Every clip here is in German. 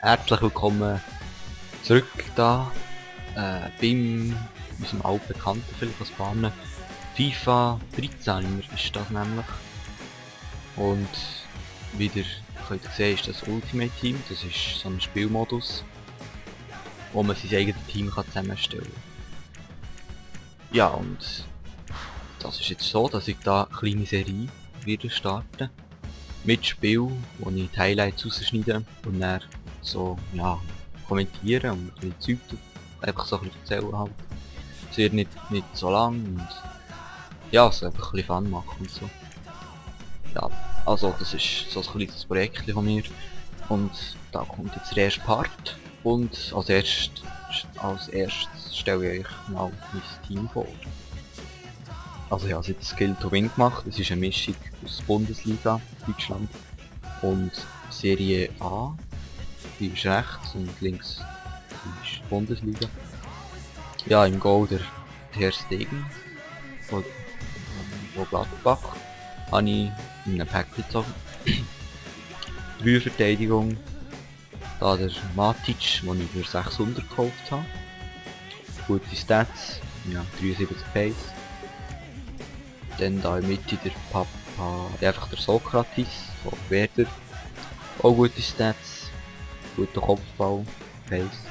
Herzlich willkommen zurück da beim unserem altbekannten, vielleicht aus Bahnen, FIFA 13 ist das nämlich. Und wie ihr könnt sehen, ist das Ultimate Team, das ist so ein Spielmodus, wo man sein eigenes Team zusammenstellen kann. Ja, und das ist jetzt so, dass ich da eine kleine Serie wieder starte. Mit Spiel, wo ich die Highlights rausschneide und dann so, ja, kommentieren und ein bisschen Zeug einfach so ein bisschen erzählen halt. Es wird nicht so lang und ja, so einfach ein bisschen Fun machen und so. Ja, also das ist so ein kleines Projekt von mir und da kommt jetzt der erste Part und als erstes stelle ich euch mal mein Team vor. Also ich habe jetzt Skill to Win gemacht, es ist eine Mischung aus Bundesliga, Deutschland und Serie A, die ist rechts und links ist Bundesliga. Ja, im Goal der Ter Stegen von Gladbach habe ich in einem Pack gezogen. 3 Verteidigung, da der Matic, den ich für 600 gekauft habe. Gute Stats, ja, 73 Pace. Dann da in der Mitte einfach der Sokratis von Werder. Auch gute Stats, guter Kopfball, Pace.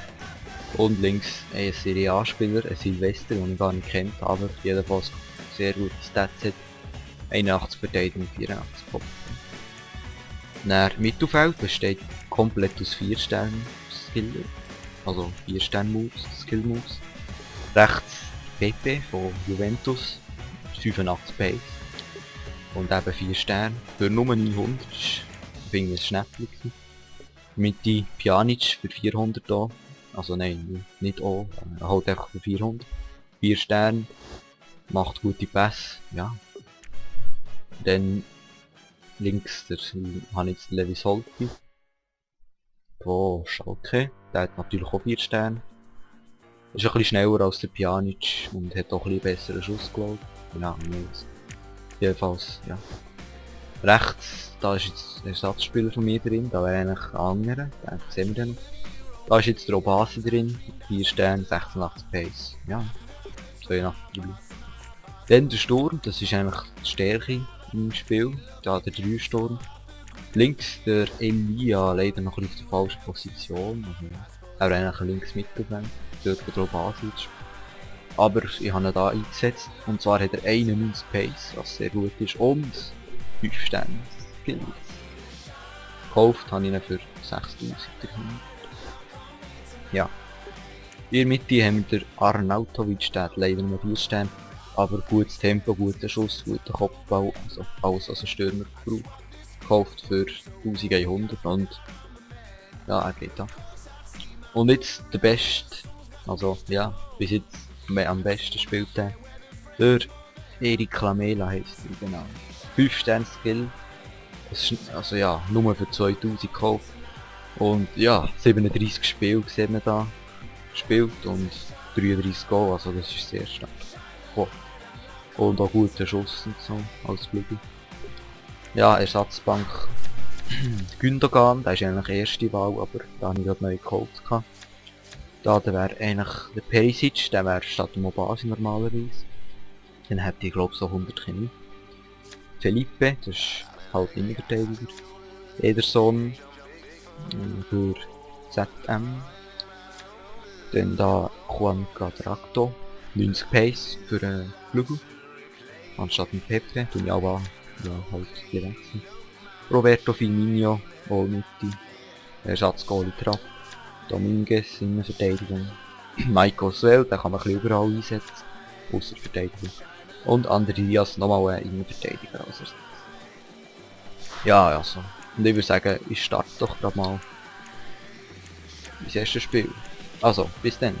Und links ein Serie A-Spieler, ein Silvester, den ich gar nicht kennt, aber jedenfalls sehr gute Stats hat. 81 Verteidigung, 84 Kopfball. Dann Mittelfeld besteht komplett aus 4 Sternen Skiller, also 4 Stern Moves, Skill Moves. Rechts Pepe von Juventus, 85 Pace. Und eben 4 Sterne. Für nur 900, ich finde es Schnäppchen. Mitte Pjanic für 400 da. Also nein, nicht O, halt einfach für 400. 4 Sterne, macht gute Pässe, ja. Dann links habe ich jetzt Levi Solti von Schalke, der hat natürlich auch 4 Sterne. Ist ein bisschen schneller als der Pjanic und hat auch ein bisschen besseren Schuss, glaube ich. Ja, jedenfalls, ja. Rechts, da ist jetzt ein Ersatzspieler von mir drin, da wäre eigentlich ein anderer, den sehen wir dann. Da ist jetzt der Obasi drin, 4 Sterne, 86 Pace, ja, 82 Kilo. Dann der Sturm, das ist eigentlich die Stärke im Spiel, da der 3 Sturm. Links der Elia, leider noch ein bisschen auf der falschen Position, also, er wäre eigentlich ein links Mittelfeld, dort wo der Obasi ist. Aber ich habe ihn da eingesetzt, und zwar hat er 91 Pace, was sehr gut ist, und 5 Sterne Skills. Gekauft habe ich ihn für 6300. Ja. In der Mitte haben wir den Arnautovic, der hat leider nur 4 Sterne, aber gutes Tempo, guter Schuss, guter Kopfbau, also alles als ein Stürmer gebraucht. Gekauft für 1100 und ja, er geht da. Und jetzt der Beste, also ja, bis jetzt am besten spielt der Erik Lamela heisst er, genau. 5 Sterne Skill, also ja, nur für 2000 gekauft. Und ja, 37 Spiele sieht man da gespielt und 33 Goal, also das ist sehr stark. Oh. Und auch guter Schuss und so, als Glücki. Ja, Ersatzbank Gündogan, der ist eigentlich erste Wahl, aber da habe ich gerade neu gekauft. Da wäre eigentlich der Perisic, der wäre statt dem Obasi normalerweise. Dann hätte ich glaube so 100 Chemie. Felipe, das ist halt Innenverteidiger. Ederson für ZM. Dann da Juan Quadracto, 90 Pace für einen Flügel. Anstatt ein Pepe, tun ich auch ja, halt direkt. Roberto Firmino, Mitte. Ersatzgoalie Trapp. Dominguez, Innenverteidigung. Michael Swell, den kann man ein bisschen überall einsetzen. Ausser Verteidigung. Und Andreas, nochmal ein Innenverteidiger als Ersatz. Ja, also. Und ich würde sagen, ich starte doch gerade mal das erste Spiel. Also, bis dann.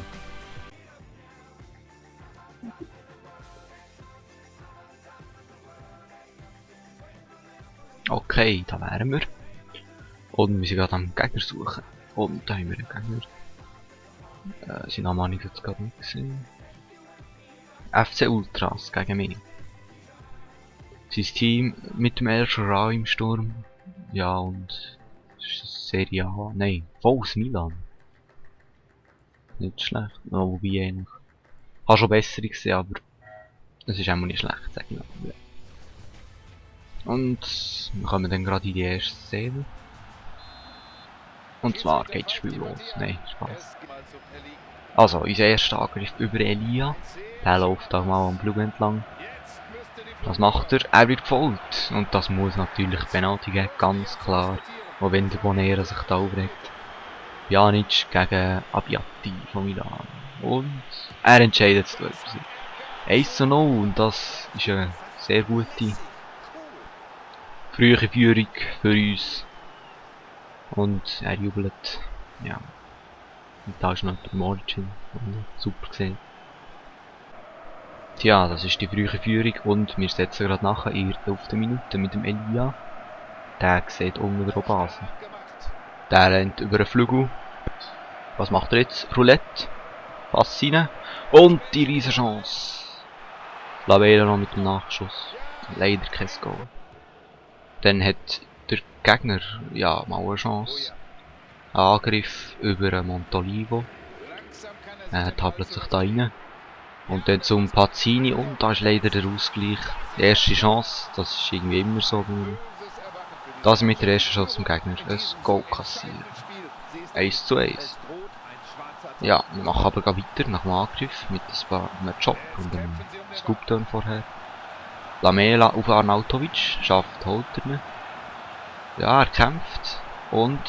Okay, da wären wir. Und wir sind gerade am Gegner suchen. Und da haben wir einen Gegner. Sein Name habe ich jetzt gerade nicht gesehen. FC Ultras gegen mich. Sein Team mit dem El Shaarawy im Sturm. Ja, und Serie A. Nein, volles Milan. Nicht schlecht. No, wobei eigentlich. Habe schon bessere gesehen, aber es ist auch nicht schlecht, sag ich mal. Und wir kommen dann gerade in die erste Szene. Und zwar geht das Spiel los. Nein, Spaß. Also, unser erster Angriff über Elia. Der läuft da mal am Blut entlang. Was macht er? Er wird gefolgt. Und das muss natürlich Penalty geben, ganz klar. Auch wenn der Bonera sich da aufregt. Pjanic gegen Abbiati von Milan. Und er entscheidet es, glaube ich. 1:0 und das ist eine sehr gute frühe Führung für uns. Und er jubelt. Ja. Und da ist noch der Margin. Super gesehen. Tja, das ist die frühe Führung und wir setzen gerade nachher in der 11. Minute mit dem Elia. Der sieht unten der Obasen. Der rennt über den Flügel. Was macht er jetzt? Roulette. Pass rein. Und die riesen Chance. Lavela noch mit dem Nachschuss. Leider kein Goal. Dann hat der Gegner ja mal eine Chance. Ein Angriff über Montolivo. Er tabelt sich da rein. Und dann zum Pazzini und da ist leider der Ausgleich. Die erste Chance, das ist irgendwie immer so. Das mit der ersten Chance zum Gegner. Ein Goal kassieren. 1:1. Ja, wir machen aber weiter nach dem Angriff mit einem Job und einem Scoop-Turn vorher. Lamela auf Arnautovic, schafft, holt er ihn. Ja, er kämpft und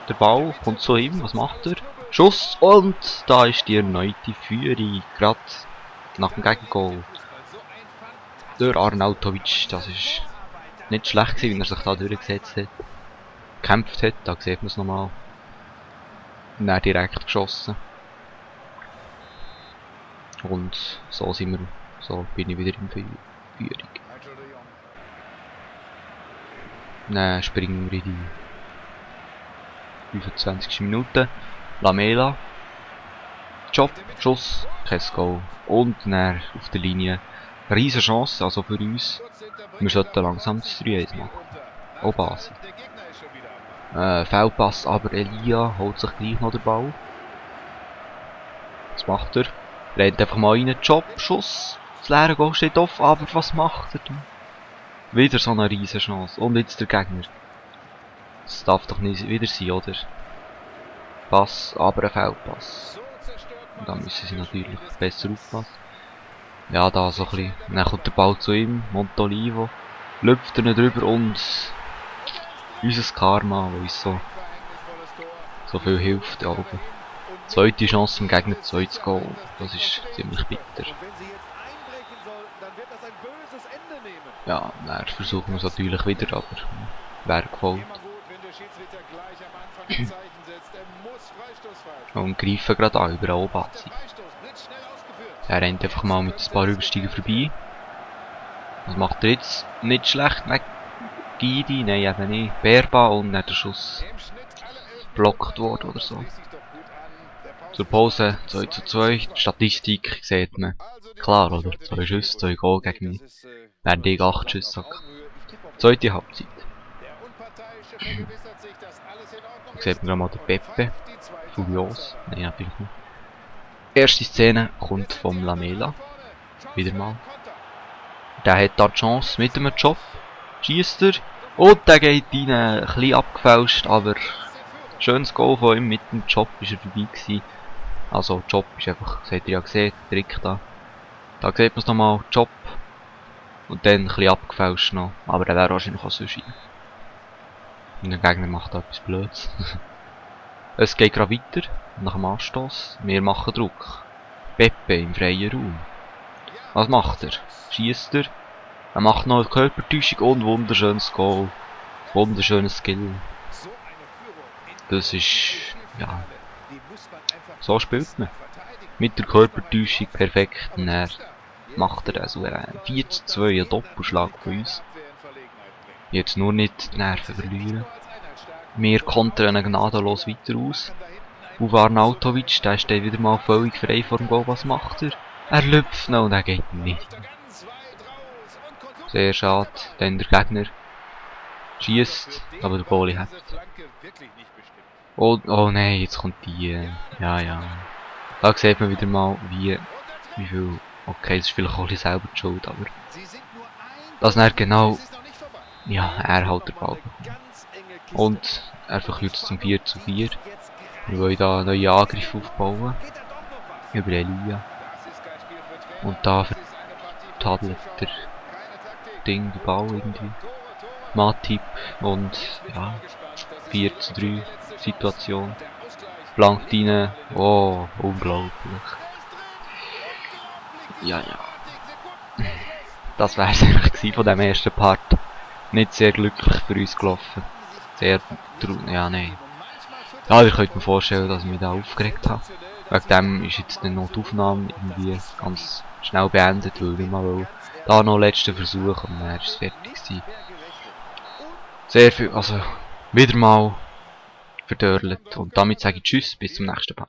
der Ball kommt zu ihm, was macht er? Schuss und da ist die erneute Führung, gerade nach dem Gegengoal. Der Arnautovic, das ist nicht schlecht gewesen, wie er sich da durchgesetzt hat. Gekämpft hat, da sieht man es nochmal. Und dann direkt geschossen. Und so bin ich wieder in Führung. Dann springen wir in die 25. Minute. Lamela. Job, Schuss, kein Goal. Und dann auf der Linie. Riesen Chance, also für uns. Wir sollten langsam das 3:1 machen. Auch Basis. Fehlpass, aber Elia holt sich gleich noch den Ball. Was macht er? Rennt einfach mal rein, Job, Schuss. Das leere Goal steht offen, aber was macht er denn? Wieder so eine riesen Chance. Und jetzt der Gegner. Das darf doch nicht wieder sein, oder? Pass, aber ein Fehlpass. Und da müssen sie natürlich besser aufpassen. Ja, da so ein bisschen. Dann kommt der Ball zu ihm, Montolivo. Lüpft er drüber und unser Karma, das uns so viel hilft. Ja, zweite Chance im Gegner, zweites Goal. Das ist ziemlich bitter. Ja, dann versuchen wir es natürlich wieder, aber wäre gefolgt. Und greifen gerade an über Obazi. Er rennt einfach mal mit ein paar Übersteigen vorbei. Was macht er jetzt? Nicht schlecht, Gidi, nein eben nicht. Berba und dann der Schuss blockt worden oder so. Zur Pause 2:2. Die Statistik sieht man. Klar, oder? 2 Schüsse, 2 Goal gegen mich. Während ich 8 Schüsse habe. Zweite Halbzeit. Da sieht man mal den Pepe. Furios. Nein, natürlich nicht. Erste Szene kommt vom Lamela. Wieder mal. Der hat da die Chance mit einem Job. Schießt er. Und der geht rein. Ein bisschen abgefälscht, aber schönes Goal von ihm. Mit dem Job ist er vorbei gewesen. Also, Job ist einfach, das habt ihr ja gesehen, der Trick da. Da sieht man es nochmal, Job. Und dann ein bisschen abgefälscht noch. Aber der wäre wahrscheinlich auch sonst rein. Und der Gegner macht da etwas Blödes. Es geht gerade weiter. Nach dem Anstoß. Wir machen Druck. Pepe im freien Raum. Was macht er? Schießt er? Er macht noch eine Körpertäuschung und wunderschönes Goal. Wunderschönes Skill. Das ist, ja, so spielt man. Mit der Körpertäuschung perfekt. Und dann macht er das souverän. 4:2, ein Doppelschlag von uns. Jetzt nur nicht die Nerven verlieren. Wir kontern gnadenlos weiter aus. Auf Arnautovic, der steht wieder mal völlig frei vor dem Goal. Was macht er? Er lüpft noch und er geht nicht. Sehr schade. Dann der Gegner schießt, aber der Goalie hat. Oh, oh nein, jetzt kommt die. Ja, ja. Da sieht man wieder mal, wie viel. Okay, das ist vielleicht auch selber die Schuld, aber. Das ist genau. Ja, er hat den Ball bekommen. Und er verkürzt zum 4:4. Wir wollen da neue Angriffe aufbauen. Über Elia. Und da vertadelt der Ding den Ball irgendwie. Matip und ja, 4:3 Situation. Blankt rein. Oh, unglaublich. Ja, ja. Das wäre es eigentlich gewesen von dem ersten Part. Nicht sehr glücklich für uns gelaufen. Sehr, ja, nein. Ja, ihr könnt mir vorstellen, dass ich mich da aufgeregt habe. Wegen dem ist jetzt dann noch die Aufnahme irgendwie ganz schnell beendet, weil ich mal da noch letzten Versuch und dann ist es fertig gewesen. Sehr viel, also wieder mal verdörlet. Und damit sage ich Tschüss, bis zum nächsten Mal.